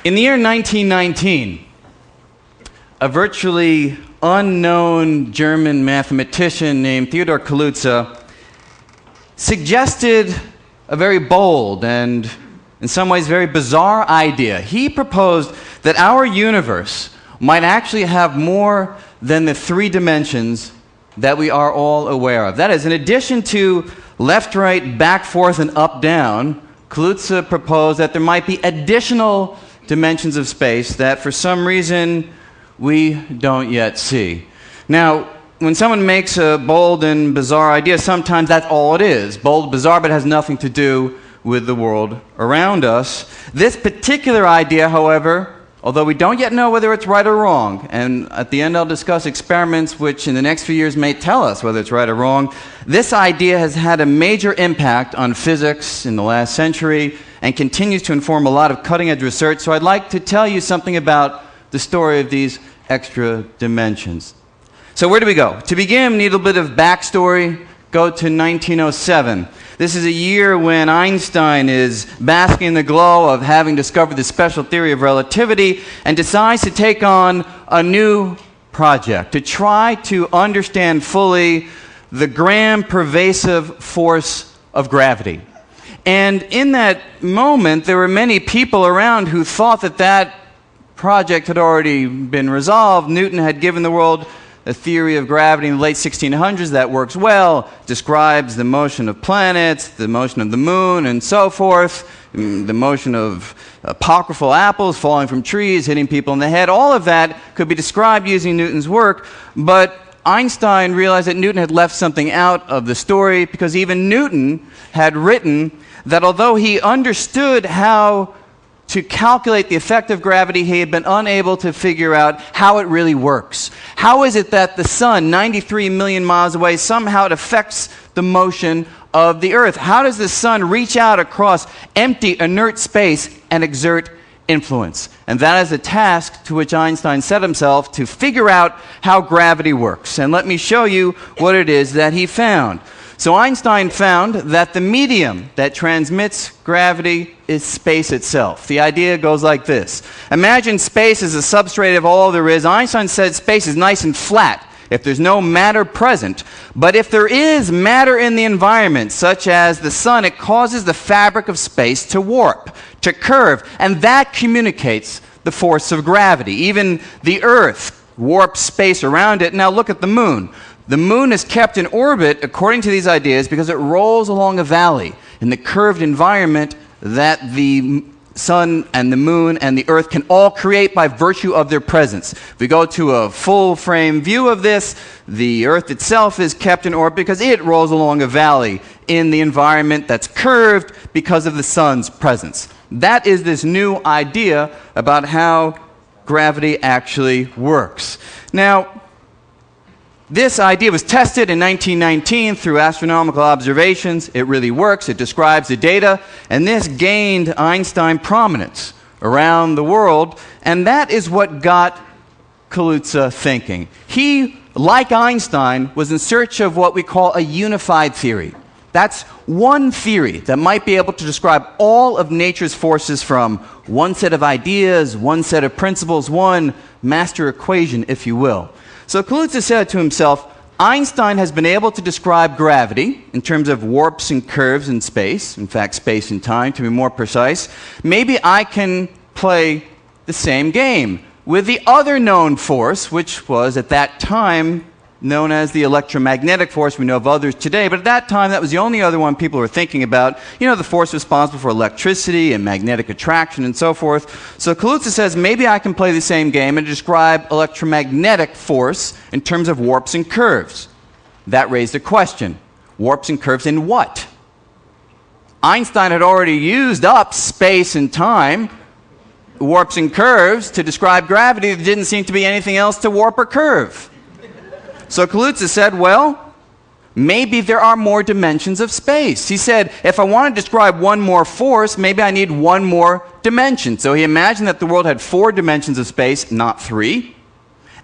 In the year 1919, a virtually unknown German mathematician named Theodor Kaluza suggested a very bold and, in some ways, very bizarre idea. He proposed that our universe might actually have more than the three dimensions that we are all aware of. That is, in addition to left, right, back, forth, and up, down, Kaluza proposed that there might be additional dimensions of space that, for some reason, we don't yet see. Now, when someone makes a bold and bizarre idea, sometimes that's all it is. Bold, bizarre, but it has nothing to do with the world around us. This particular idea, however, although we don't yet know whether it's right or wrong, and at the end I'll discuss experiments which in the next few years may tell us whether it's right or wrong, this idea has had a major impact on physics in the last century and continues to inform a lot of cutting-edge research. So I'd like to tell you something about the story of these extra dimensions. So where do we go? To begin, we need a bit of backstory. Go to 1907. This is a year when Einstein is basking in the glow of having discovered the special theory of relativity and decides to take on a new project to try to understand fully the grand pervasive force of gravity. And in that moment, there were many people around who thought that that project had already been resolved. Newton had given the world a theory of gravity in the late 1600s that works well, describes the motion of planets, the motion of the moon, and so forth, the motion of apocryphal apples falling from trees, hitting people in the head. All of that could be described using Newton's work, but Einstein realized that Newton had left something out of the story because even Newton had written that although he understood how to calculate the effect of gravity, he had been unable to figure out how it really works. How is it that the sun, 93 million miles away, somehow it affects the motion of the Earth? How does the sun reach out across empty, inert space and exert influence? And that is a task to which Einstein set himself, to figure out how gravity works. And let me show you what it is that he found. So Einstein found that the medium that transmits gravity is space itself. The idea goes like this. Imagine space as a substrate of all there is. Einstein said space is nice and flat if there's no matter present. But if there is matter in the environment, such as the sun, it causes the fabric of space to warp, to curve, and that communicates the force of gravity. Even the Earth warps space around it. Now look at the moon. The moon is kept in orbit, according to these ideas, because it rolls along a valley in the curved environment that the sun and the moon and the Earth can all create by virtue of their presence. If we go to a full-frame view of this, the Earth itself is kept in orbit because it rolls along a valley in the environment that's curved because of the sun's presence. That is this new idea about how gravity actually works. Now, this idea was tested in 1919 through astronomical observations. It really works. It describes the data. And this gained Einstein prominence around the world. And that is what got Kaluza thinking. He, like Einstein, was in search of what we call a unified theory. That's one theory that might be able to describe all of nature's forces from one set of ideas, one set of principles, one master equation, if you will. So Kaluza said to himself, Einstein has been able to describe gravity in terms of warps and curves in space, in fact space and time to be more precise. Maybe I can play the same game with the other known force, which was at that time known as the electromagnetic force. We know of others today, but at that time that was the only other one people were thinking about. You know, the force responsible for electricity and magnetic attraction and so forth. So Kaluza says, maybe I can play the same game and describe electromagnetic force in terms of warps and curves. That raised a question. Warps and curves in what? Einstein had already used up space and time, warps and curves, to describe gravity. There didn't seem to be anything else to warp or curve. So Kaluza said, well, maybe there are more dimensions of space. He said, if I want to describe one more force, maybe I need one more dimension. So he imagined that the world had 4 dimensions of space, not 3.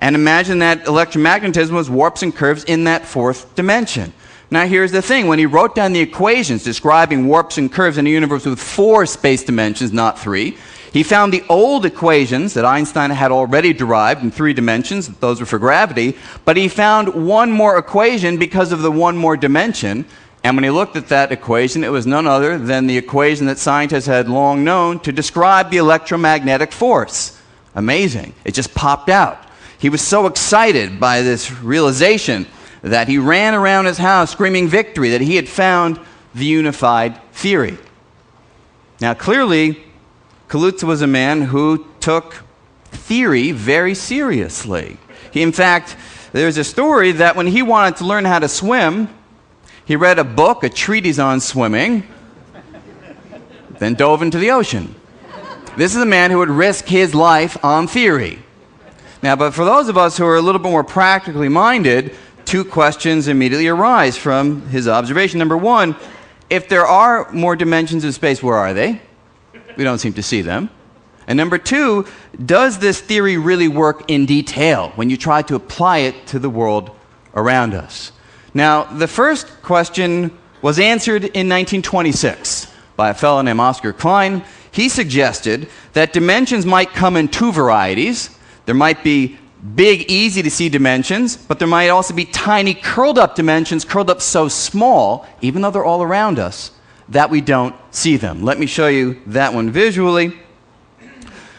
And imagined that electromagnetism was warps and curves in that 4th dimension. Now here's the thing. When he wrote down the equations describing warps and curves in a universe with 4 space dimensions, not 3, He found the old equations that Einstein had already derived in 3 dimensions. Those were for gravity. But he found one more equation because of the one more dimension. And when he looked at that equation, it was none other than the equation that scientists had long known to describe the electromagnetic force. Amazing. It just popped out. He was so excited by this realization that he ran around his house screaming victory, that he had found the unified theory. Now, clearly, Kaluza was a man who took theory very seriously. In fact, there's a story that when he wanted to learn how to swim, he read a book, a treatise on swimming, then dove into the ocean. This is a man who would risk his life on theory. Now, but for those of us who are a little bit more practically minded, 2 questions immediately arise from his observation. Number 1, if there are more dimensions of space, where are they? We don't seem to see them. And number 2, does this theory really work in detail when you try to apply it to the world around us? Now, the first question was answered in 1926 by a fellow named Oscar Klein. He suggested that dimensions might come in 2 varieties. There might be big, easy-to-see dimensions, but there might also be tiny, curled-up dimensions, curled up so small, even though they're all around us, that we don't see them. Let me show you that one visually.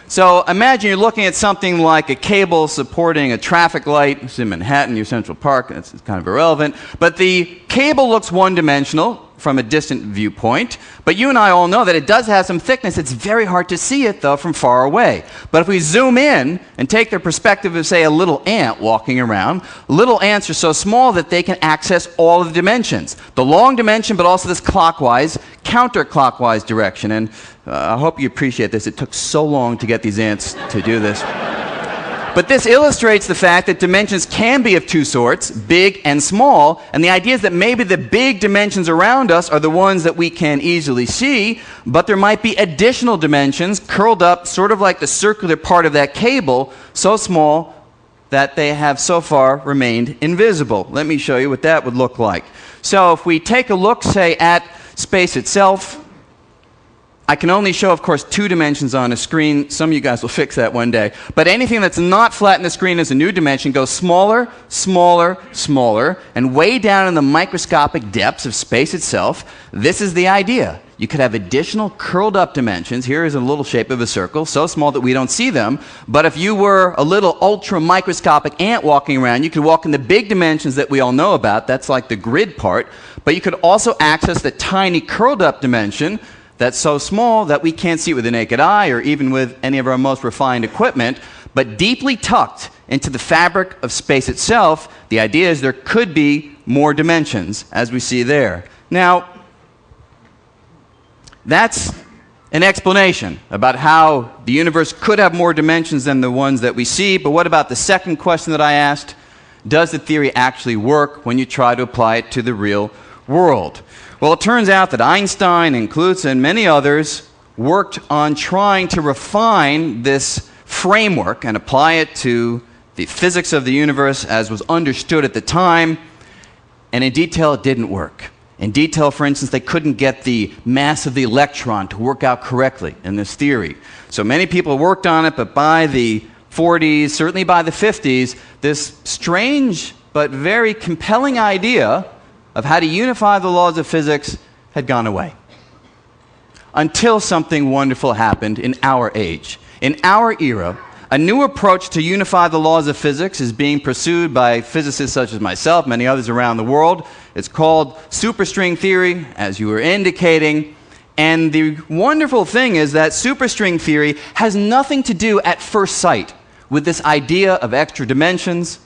So imagine you're looking at something like a cable supporting a traffic light. It's in Manhattan, your Central Park. That's kind of irrelevant. But the cable looks one-dimensional from a distant viewpoint. But you and I all know that it does have some thickness. It's very hard to see it, though, from far away. But if we zoom in and take the perspective of, say, a little ant walking around, little ants are so small that they can access all of the dimensions. The long dimension, but also this clockwise, counterclockwise direction. And I hope you appreciate this. It took so long to get these ants to do this. But this illustrates the fact that dimensions can be of 2 sorts, big and small, and the idea is that maybe the big dimensions around us are the ones that we can easily see, but there might be additional dimensions curled up, sort of like the circular part of that cable, so small that they have so far remained invisible. Let me show you what that would look like. So if we take a look, say, at space itself, I can only show, of course, 2 dimensions on a screen. Some of you guys will fix that one day. But anything that's not flat in the screen as a new dimension goes smaller, smaller, smaller, and way down in the microscopic depths of space itself. This is the idea. You could have additional curled up dimensions. Here is a little shape of a circle, so small that we don't see them. But if you were a little ultra microscopic ant walking around, you could walk in the big dimensions that we all know about. That's like the grid part. But you could also access the tiny curled up dimension that's so small that we can't see it with the naked eye or even with any of our most refined equipment, but deeply tucked into the fabric of space itself, the idea is there could be more dimensions, as we see there. Now, that's an explanation about how the universe could have more dimensions than the ones that we see, but what about the second question that I asked? Does the theory actually work when you try to apply it to the real world? Well, it turns out that Einstein and Kaluza and many others worked on trying to refine this framework and apply it to the physics of the universe as was understood at the time, and in detail it didn't work. In detail, for instance, they couldn't get the mass of the electron to work out correctly in this theory. So many people worked on it, but by the 40s, certainly by the 50s, this strange but very compelling idea of how to unify the laws of physics had gone away. Until something wonderful happened in our age. In our era, a new approach to unify the laws of physics is being pursued by physicists such as myself, many others around the world. It's called superstring theory, as you were indicating. And the wonderful thing is that superstring theory has nothing to do at first sight with this idea of extra dimensions.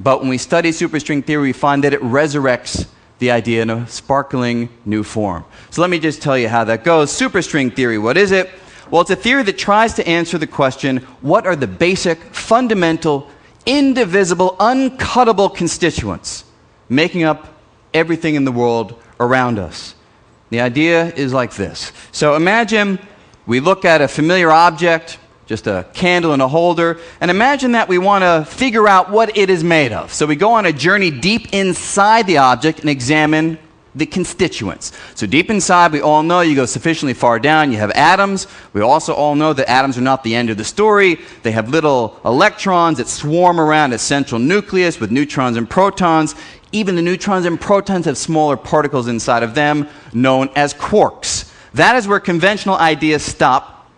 But when we study superstring theory, we find that it resurrects the idea in a sparkling new form. So let me just tell you how that goes. Superstring theory, what is it? Well, it's a theory that tries to answer the question, what are the basic, fundamental, indivisible, uncuttable constituents making up everything in the world around us? The idea is like this. So imagine we look at a familiar object, just a candle and a holder, and imagine that we want to figure out what it is made of. So we go on a journey deep inside the object and examine the constituents. So deep inside, we all know you go sufficiently far down, you have atoms. We also all know that atoms are not the end of the story. They have little electrons that swarm around a central nucleus with neutrons and protons. Even the neutrons and protons have smaller particles inside of them, known as quarks. That is where conventional ideas stop.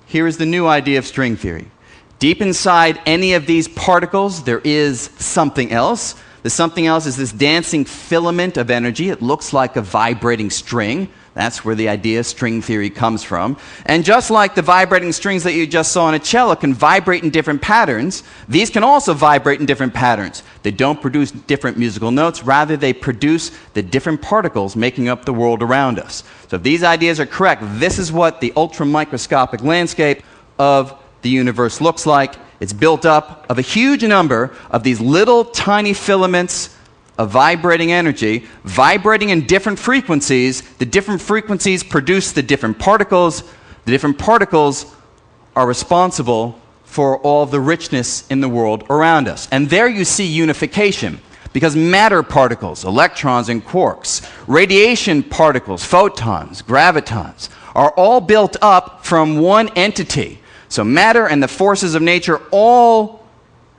Here is the new idea of string theory. Deep inside any of these particles, there is something else. The something else is this dancing filament of energy. It looks like a vibrating string. That's where the idea of string theory comes from. And just like the vibrating strings that you just saw in a cello can vibrate in different patterns, these can also vibrate in different patterns. They don't produce different musical notes. Rather, they produce the different particles making up the world around us. So if these ideas are correct, this is what the ultramicroscopic landscape of the universe looks like. It's built up of a huge number of these little tiny filaments of vibrating energy, vibrating in different frequencies. The different frequencies produce the different particles. The different particles are responsible for all the richness in the world around us. And there you see unification, because matter particles, electrons and quarks, radiation particles, photons, gravitons, are all built up from one entity. So matter and the forces of nature all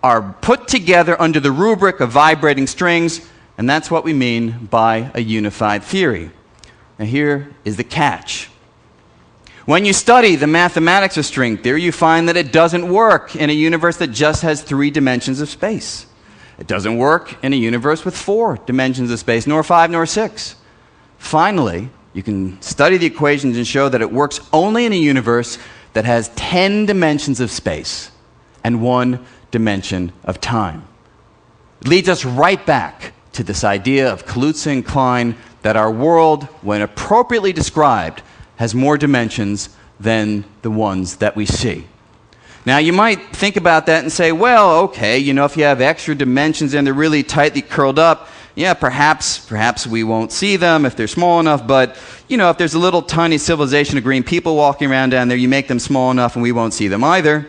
are put together under the rubric of vibrating strings, and that's what we mean by a unified theory. Now here is the catch. When you study the mathematics of string theory, you find that it doesn't work in a universe that just has 3 dimensions of space. It doesn't work in a universe with 4 dimensions of space, nor 5 nor 6. Finally, you can study the equations and show that it works only in a universe that has 10 dimensions of space and 1 dimension of time. It leads us right back to this idea of Kaluza and Klein that our world, when appropriately described, has more dimensions than the ones that we see. Now, you might think about that and say, well, okay, if you have extra dimensions and they're really tightly curled up, yeah, perhaps we won't see them if they're small enough, but, if there's a little tiny civilization of green people walking around down there, you make them small enough and we won't see them either.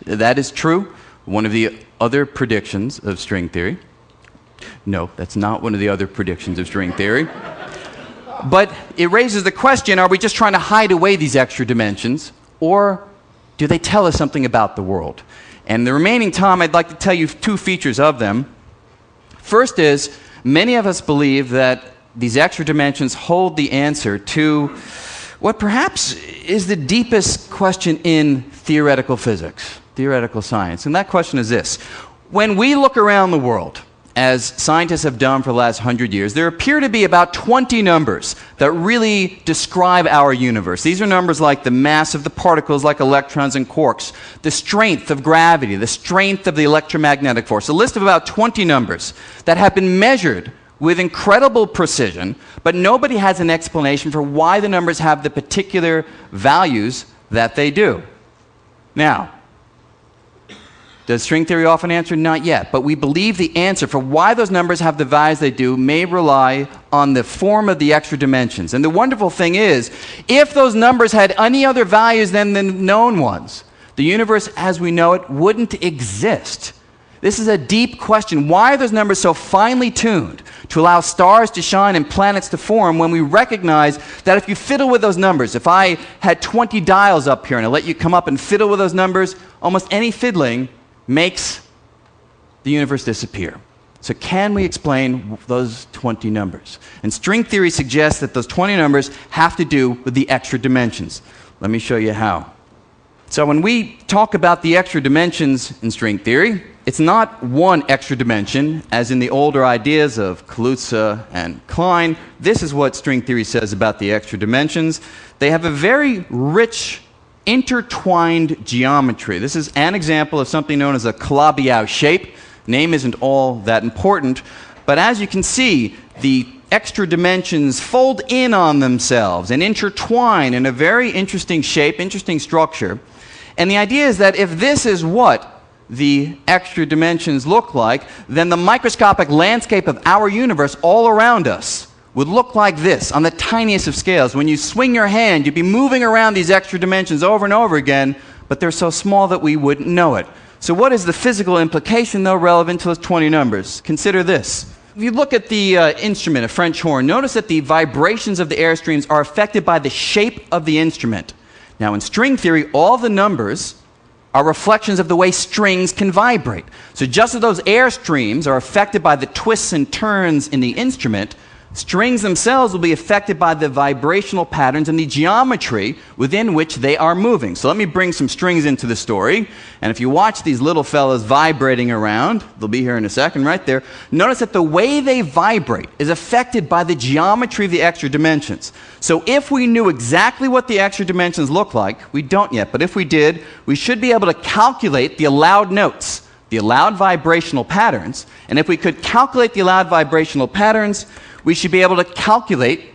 That is true. One of the other predictions of string theory. No, that's not one of the other predictions of string theory. But it raises the question, are we just trying to hide away these extra dimensions, or do they tell us something about the world? And the remaining time, I'd like to tell you 2 features of them. First is, many of us believe that these extra dimensions hold the answer to what perhaps is the deepest question in theoretical physics, theoretical science. And that question is this. When we look around the world, as scientists have done for the last 100 years, there appear to be about 20 numbers that really describe our universe. These are numbers like the mass of the particles, like electrons and quarks, the strength of gravity, the strength of the electromagnetic force. A list of about 20 numbers that have been measured with incredible precision, but nobody has an explanation for why the numbers have the particular values that they do. Now, does string theory often answer? Not yet. But we believe the answer for why those numbers have the values they do may rely on the form of the extra dimensions. And the wonderful thing is, if those numbers had any other values than the known ones, the universe as we know it wouldn't exist. This is a deep question. Why are those numbers so finely tuned to allow stars to shine and planets to form when we recognize that if you fiddle with those numbers, if I had 20 dials up here and I let you come up and fiddle with those numbers, almost any fiddling makes the universe disappear. So can we explain those 20 numbers? And string theory suggests that those 20 numbers have to do with the extra dimensions. Let me show you how. So when we talk about the extra dimensions in string theory, it's not one extra dimension, as in the older ideas of Kaluza and Klein. This is what string theory says about the extra dimensions. They have a very rich intertwined geometry. This is an example of something known as a Calabi-Yau shape. Name isn't all that important, but as you can see, the extra dimensions fold in on themselves and intertwine in a very interesting shape, interesting structure. And the idea is that if this is what the extra dimensions look like, then the microscopic landscape of our universe all around us would look like this on the tiniest of scales. When you swing your hand, you'd be moving around these extra dimensions over and over again, but they're so small that we wouldn't know it. So what is the physical implication, though, relevant to those 20 numbers? Consider this. If you look at the instrument, a French horn, notice that the vibrations of the airstreams are affected by the shape of the instrument. Now, in string theory, all the numbers are reflections of the way strings can vibrate. So just as those airstreams are affected by the twists and turns in the instrument, strings themselves will be affected by the vibrational patterns and the geometry within which they are moving. So let me bring some strings into the story. And if you watch these little fellas vibrating around, they'll be here in a second right there, notice that the way they vibrate is affected by the geometry of the extra dimensions. So if we knew exactly what the extra dimensions look like, we don't yet, but if we did, we should be able to calculate the allowed notes, the allowed vibrational patterns. And if we could calculate the allowed vibrational patterns, we should be able to calculate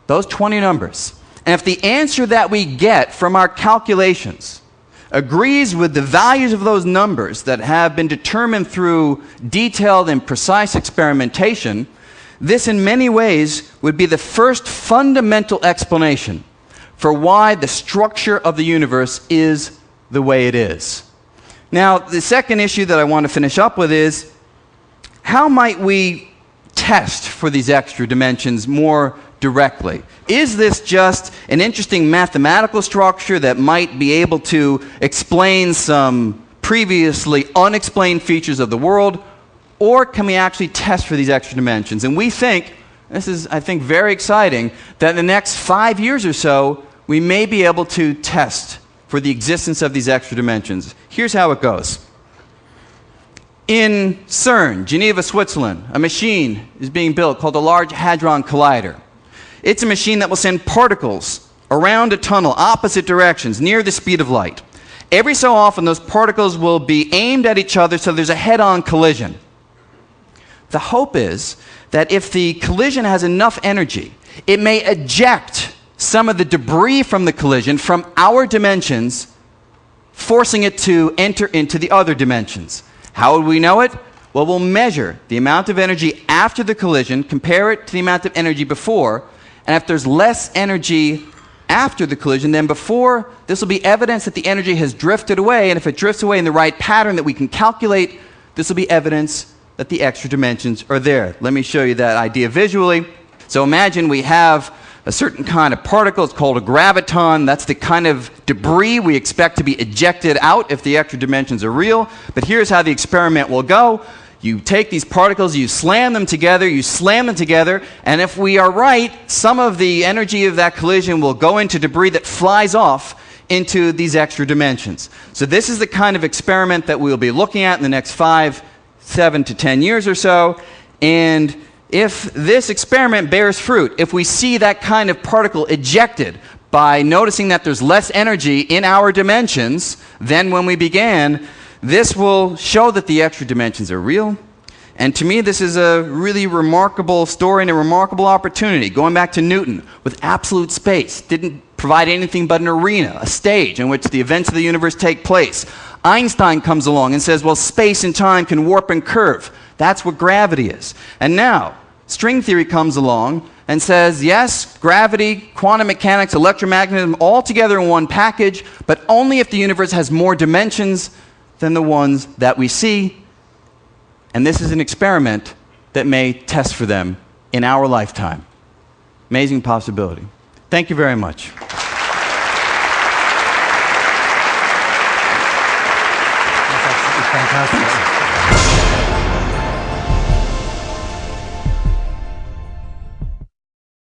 those 20 numbers. And if the answer that we get from our calculations agrees with the values of those numbers that have been determined through detailed and precise experimentation, this in many ways would be the first fundamental explanation for why the structure of the universe is the way it is. Now, the second issue that I want to finish up with is, how might we test for these extra dimensions more directly? Is this just an interesting mathematical structure that might be able to explain some previously unexplained features of the world, or can we actually test for these extra dimensions? And we think, this is, I think, very exciting, that in the next 5 years or so, we may be able to test for the existence of these extra dimensions. Here's how it goes. In CERN, Geneva, Switzerland, a machine is being built called the Large Hadron Collider. It's a machine that will send particles around a tunnel, opposite directions, near the speed of light. Every so often, those particles will be aimed at each other, so there's a head-on collision. The hope is that if the collision has enough energy, it may eject some of the debris from the collision from our dimensions, forcing it to enter into the other dimensions. How would we know it? Well, we'll measure the amount of energy after the collision, compare it to the amount of energy before, and if there's less energy after the collision than before, this will be evidence that the energy has drifted away, and if it drifts away in the right pattern that we can calculate, this will be evidence that the extra dimensions are there. Let me show you that idea visually. So imagine we have a certain kind of particle. It's called a graviton. That's the kind of debris we expect to be ejected out if the extra dimensions are real. But here's how the experiment will go. You take these particles, you slam them together, and if we are right, some of the energy of that collision will go into debris that flies off into these extra dimensions. So this is the kind of experiment that we'll be looking at in the next 5, 7 to 10 years or so. And if this experiment bears fruit, if we see that kind of particle ejected by noticing that there's less energy in our dimensions than when we began, this will show that the extra dimensions are real. And to me, this is a really remarkable story and a remarkable opportunity. Going back to Newton, with absolute space, didn't provide anything but an arena, a stage in which the events of the universe take place. Einstein comes along and says, well, space and time can warp and curve. That's what gravity is. And now, string theory comes along and says, yes, gravity, quantum mechanics, electromagnetism, all together in one package, but only if the universe has more dimensions than the ones that we see. And this is an experiment that may test for them in our lifetime. Amazing possibility. Thank you very much. That's absolutely fantastic.